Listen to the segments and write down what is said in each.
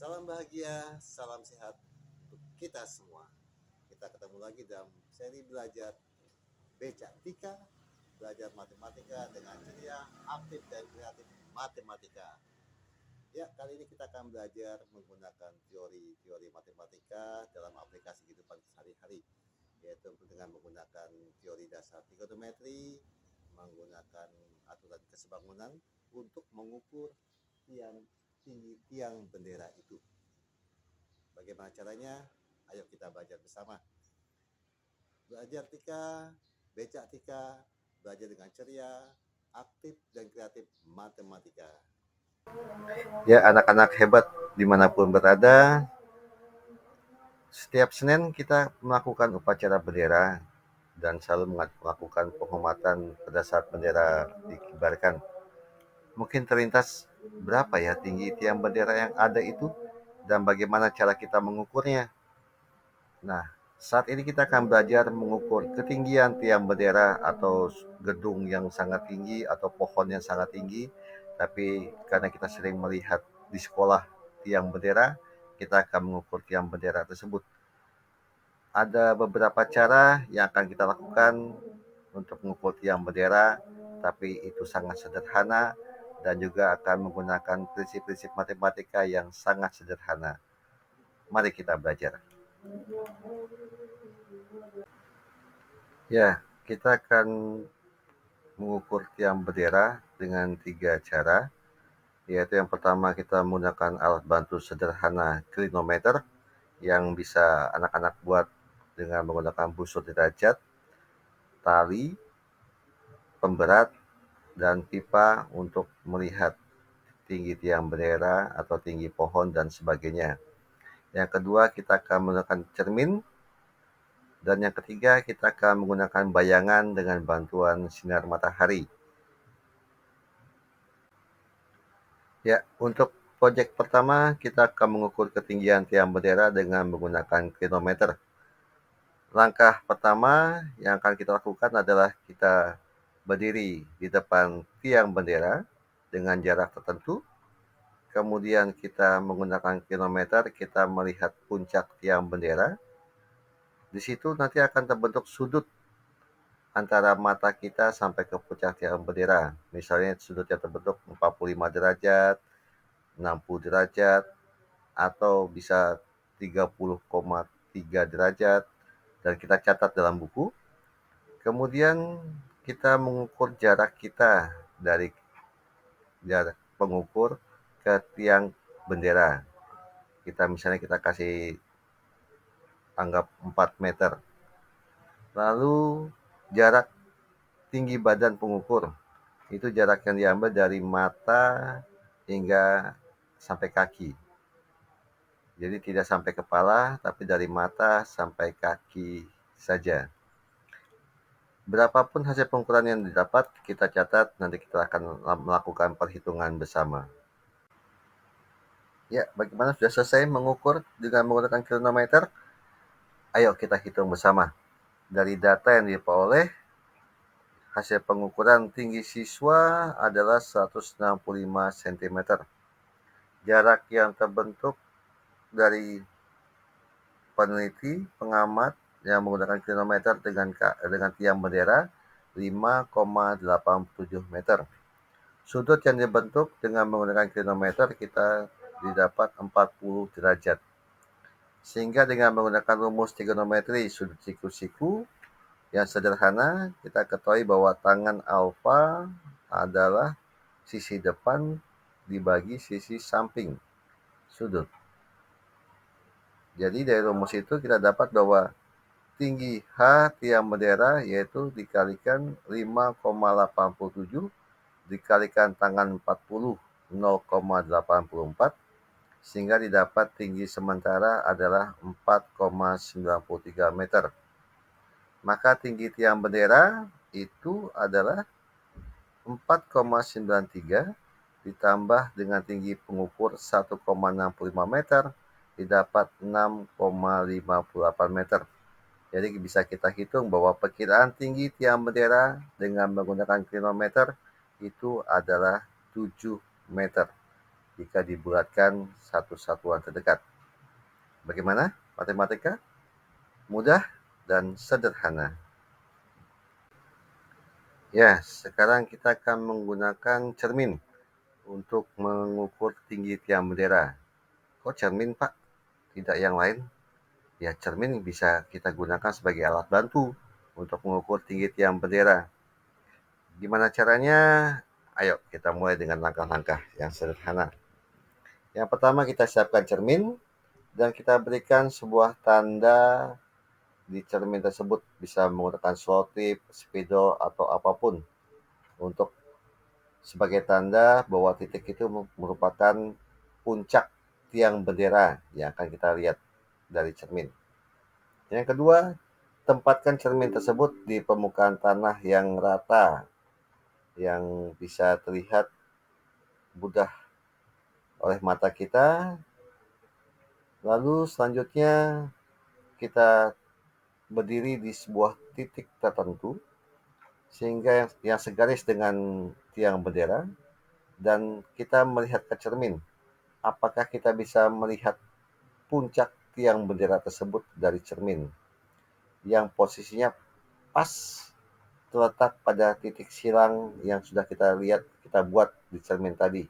Salam bahagia, salam sehat untuk kita semua. Kita ketemu lagi dalam seri belajar Becak Tika, belajar matematika dengan ceria, aktif dan kreatif matematika. Ya, kali ini kita akan belajar menggunakan teori-teori matematika dalam aplikasi kehidupan sehari-hari, yaitu dengan menggunakan teori dasar trigonometri, menggunakan aturan kesebangunan untuk mengukur tinggi tiang bendera itu. Bagaimana caranya? Ayo kita belajar bersama. Belajar Tika, Becak Tika, belajar dengan ceria, aktif dan kreatif matematika. Ya, anak-anak hebat dimanapun berada, setiap Senin kita melakukan upacara bendera dan selalu melakukan penghormatan pada saat bendera dikibarkan. Mungkin terlintas berapa ya tinggi tiang bendera yang ada itu dan bagaimana cara kita mengukurnya. Nah, saat ini kita akan belajar mengukur ketinggian tiang bendera atau gedung yang sangat tinggi atau pohon yang sangat tinggi. Tapi karena kita sering melihat di sekolah tiang bendera, kita akan mengukur tiang bendera tersebut. Ada beberapa cara yang akan kita lakukan untuk mengukur tiang bendera, tapi itu sangat sederhana dan juga akan menggunakan prinsip-prinsip matematika yang sangat sederhana. Mari kita belajar. Ya, kita akan mengukur tiang bendera dengan 3 cara, yaitu yang pertama kita menggunakan alat bantu sederhana klinometer yang bisa anak-anak buat dengan menggunakan busur derajat, tali, pemberat, dan pipa untuk melihat tinggi tiang bendera atau tinggi pohon dan sebagainya. Yang kedua kita akan menggunakan cermin. Dan yang ketiga, kita akan menggunakan bayangan dengan bantuan sinar matahari. Ya, untuk proyek pertama, kita akan mengukur ketinggian tiang bendera dengan menggunakan klinometer. Langkah pertama yang akan kita lakukan adalah kita berdiri di depan tiang bendera dengan jarak tertentu. Kemudian kita menggunakan klinometer, kita melihat puncak tiang bendera. Di situ nanti akan terbentuk sudut antara mata kita sampai ke puncak tiang bendera. Misalnya sudutnya terbentuk 45 derajat, 60 derajat, atau bisa 30,3 derajat, dan kita catat dalam buku. Kemudian kita mengukur jarak kita dari jarak pengukur ke tiang bendera. Misalnya kita kasih anggap 4 meter. Lalu jarak tinggi badan pengukur, itu jarak yang diambil dari mata hingga sampai kaki. Jadi tidak sampai kepala, tapi dari mata sampai kaki saja. Berapapun hasil pengukuran yang didapat, kita catat, nanti kita akan melakukan perhitungan bersama. Ya, bagaimana sudah selesai mengukur dengan menggunakan kronometer? Ayo kita hitung bersama. Dari data yang diperoleh, hasil pengukuran tinggi siswa adalah 165 cm. Jarak yang terbentuk dari peneliti, pengamat yang menggunakan kronometer dengan tiang bendera 5,87 meter. Sudut yang dibentuk dengan menggunakan kronometer kita didapat 40 derajat. Sehingga dengan menggunakan rumus trigonometri sudut siku-siku yang sederhana, kita ketahui bahwa tangan alfa adalah sisi depan dibagi sisi samping sudut. Jadi dari rumus itu kita dapat bahwa tinggi H tiang bendera yaitu dikalikan 5,87 dikalikan tangan 40 0,84 sehingga didapat tinggi sementara adalah 4,93 meter. Maka tinggi tiang bendera itu adalah 4,93 ditambah dengan tinggi pengukur 1,65 meter didapat 6,58 meter. Jadi bisa kita hitung bahwa perkiraan tinggi tiang bendera dengan menggunakan kronometer itu adalah 7 meter. jika dibulatkan satu satuan terdekat. Bagaimana matematika? Mudah dan sederhana. Ya, sekarang kita akan menggunakan cermin untuk mengukur tinggi tiang bendera. Kok cermin, Pak? Tidak yang lain? Ya, cermin bisa kita gunakan sebagai alat bantu untuk mengukur tinggi tiang bendera. Gimana caranya? Ayo kita mulai dengan langkah-langkah yang sederhana. Yang pertama kita siapkan cermin dan kita berikan sebuah tanda di cermin tersebut, bisa menggunakan selotip, spidol, atau apapun untuk sebagai tanda bahwa titik itu merupakan puncak tiang bendera yang akan kita lihat dari cermin. Yang kedua, tempatkan cermin tersebut di permukaan tanah yang rata, yang bisa terlihat mudah oleh mata kita. Lalu selanjutnya kita berdiri di sebuah titik tertentu sehingga yang segaris dengan tiang bendera, dan kita melihat ke cermin. Apakah kita bisa melihat puncak tiang bendera tersebut dari cermin yang posisinya pas terletak pada titik silang yang sudah kita lihat, kita buat di cermin tadi.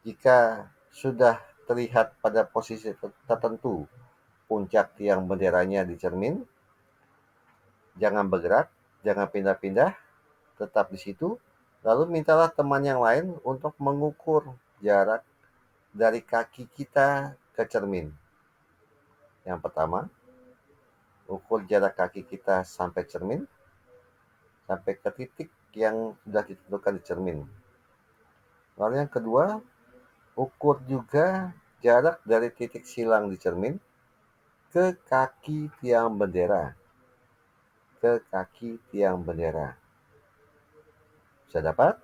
Jika sudah terlihat pada posisi tertentu puncak tiang benderanya di cermin, jangan bergerak, jangan pindah-pindah, tetap di situ. Lalu mintalah teman yang lain untuk mengukur jarak dari kaki kita ke cermin. Yang pertama, ukur jarak kaki kita sampai cermin, sampai ke titik yang sudah ditentukan di cermin. Lalu yang kedua, ukur juga jarak dari titik silang di cermin ke kaki tiang bendera. Ke kaki tiang bendera. Sudah dapat?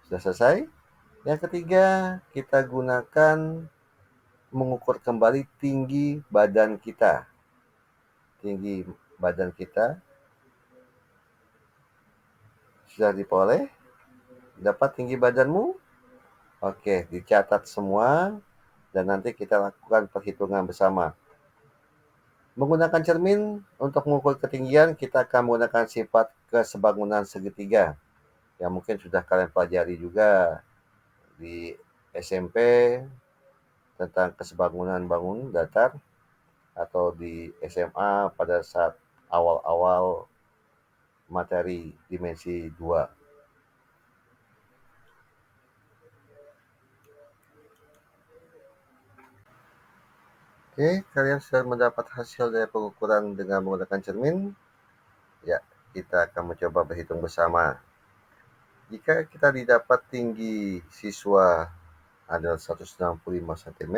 Sudah selesai? Yang ketiga, kita gunakan mengukur kembali tinggi badan kita. Tinggi badan kita sudah diperoleh? Dapat tinggi badanmu? Oke, dicatat semua dan nanti kita lakukan perhitungan bersama. Menggunakan cermin untuk mengukur ketinggian, kita akan menggunakan sifat kesebangunan segitiga yang mungkin sudah kalian pelajari juga di SMP tentang kesebangunan bangun datar, atau di SMA pada saat awal-awal materi dimensi 2. Oke, kalian sudah mendapat hasil dari pengukuran dengan menggunakan cermin? Ya, kita akan mencoba berhitung bersama. Jika kita didapat tinggi siswa adalah 165 cm,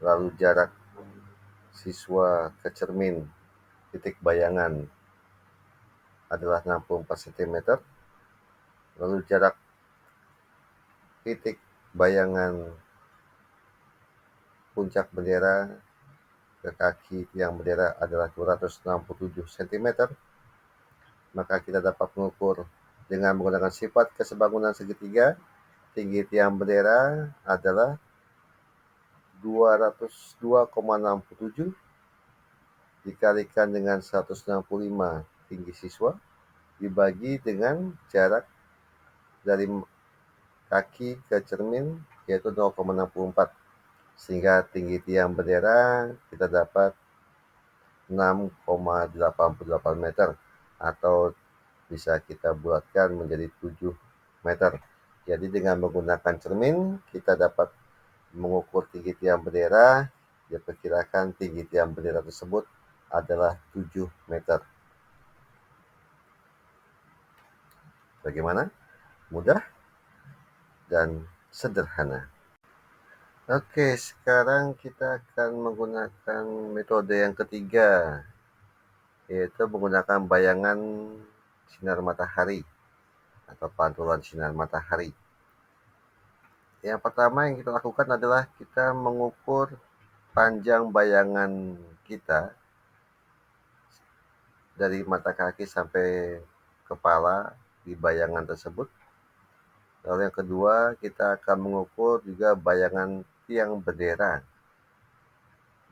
lalu jarak siswa ke cermin titik bayangan adalah 64 cm, lalu jarak titik bayangan puncak bendera ke kaki tiang bendera adalah 267 cm, maka kita dapat mengukur dengan menggunakan sifat kesebangunan segitiga, tinggi tiang bendera adalah 202,67 dikalikan dengan 165 tinggi siswa dibagi dengan jarak dari kaki ke cermin yaitu 0,64, sehingga tinggi tiang bendera kita dapat 6,88 meter, atau bisa kita bulatkan menjadi 7 meter. Jadi dengan menggunakan cermin kita dapat mengukur tinggi tiang bendera. Diperkirakan tinggi tiang bendera tersebut adalah 7 meter. Bagaimana? Mudah dan sederhana. Oke, sekarang kita akan menggunakan metode yang ketiga, yaitu menggunakan bayangan sinar matahari atau pantulan sinar matahari. Yang pertama yang kita lakukan adalah kita mengukur panjang bayangan kita dari mata kaki sampai kepala di bayangan tersebut. Lalu yang kedua, kita akan mengukur juga bayangan tiang bendera.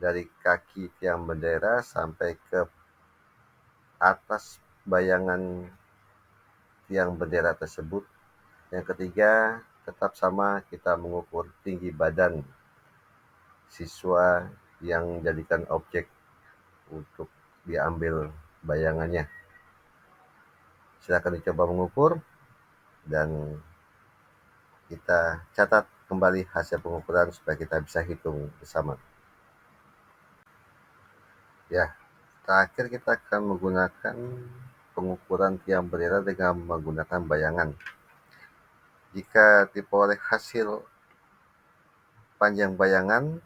Dari kaki tiang bendera sampai ke atas bayangan tiang bendera tersebut. Yang ketiga, tetap sama, kita mengukur tinggi badan siswa yang jadikan objek untuk diambil bayangannya. Silakan dicoba mengukur dan kita catat kembali hasil pengukuran supaya kita bisa hitung bersama. Ya, terakhir kita akan menggunakan pengukuran tiang bendera dengan menggunakan bayangan. Jika diperoleh hasil panjang bayangan,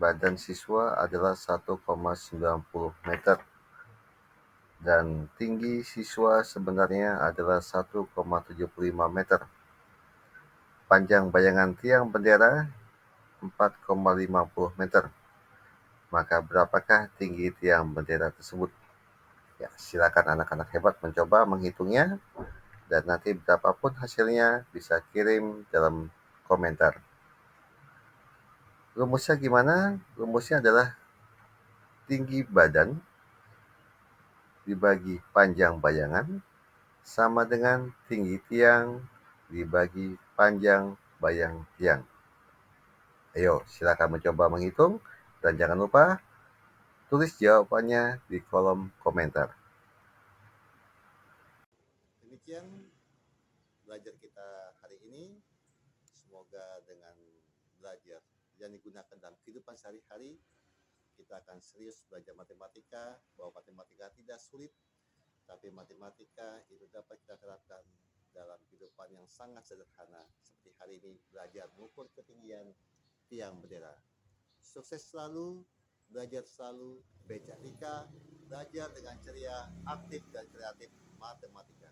badan siswa adalah 1,90 meter dan tinggi siswa sebenarnya adalah 1,75 meter. Panjang bayangan tiang bendera 4,50 meter. Maka berapakah tinggi tiang bendera tersebut? Ya, silakan anak-anak hebat mencoba menghitungnya dan nanti berapapun hasilnya bisa kirim dalam komentar. Rumusnya gimana? Rumusnya adalah tinggi badan dibagi panjang bayangan sama dengan tinggi tiang dibagi panjang bayang tiang. Ayo, silakan mencoba menghitung dan jangan lupa tulis jawabannya di kolom komentar. Demikian belajar kita hari ini. Semoga dengan belajar yang digunakan dalam kehidupan sehari-hari, kita akan serius belajar matematika, bahwa matematika tidak sulit, tapi matematika itu dapat kita terapkan dalam kehidupan yang sangat sederhana, seperti hari ini belajar mengukur ketinggian tiang bendera. Sukses selalu, belajar selalu, Beca Tika, belajar dengan ceria, aktif dan kreatif matematika.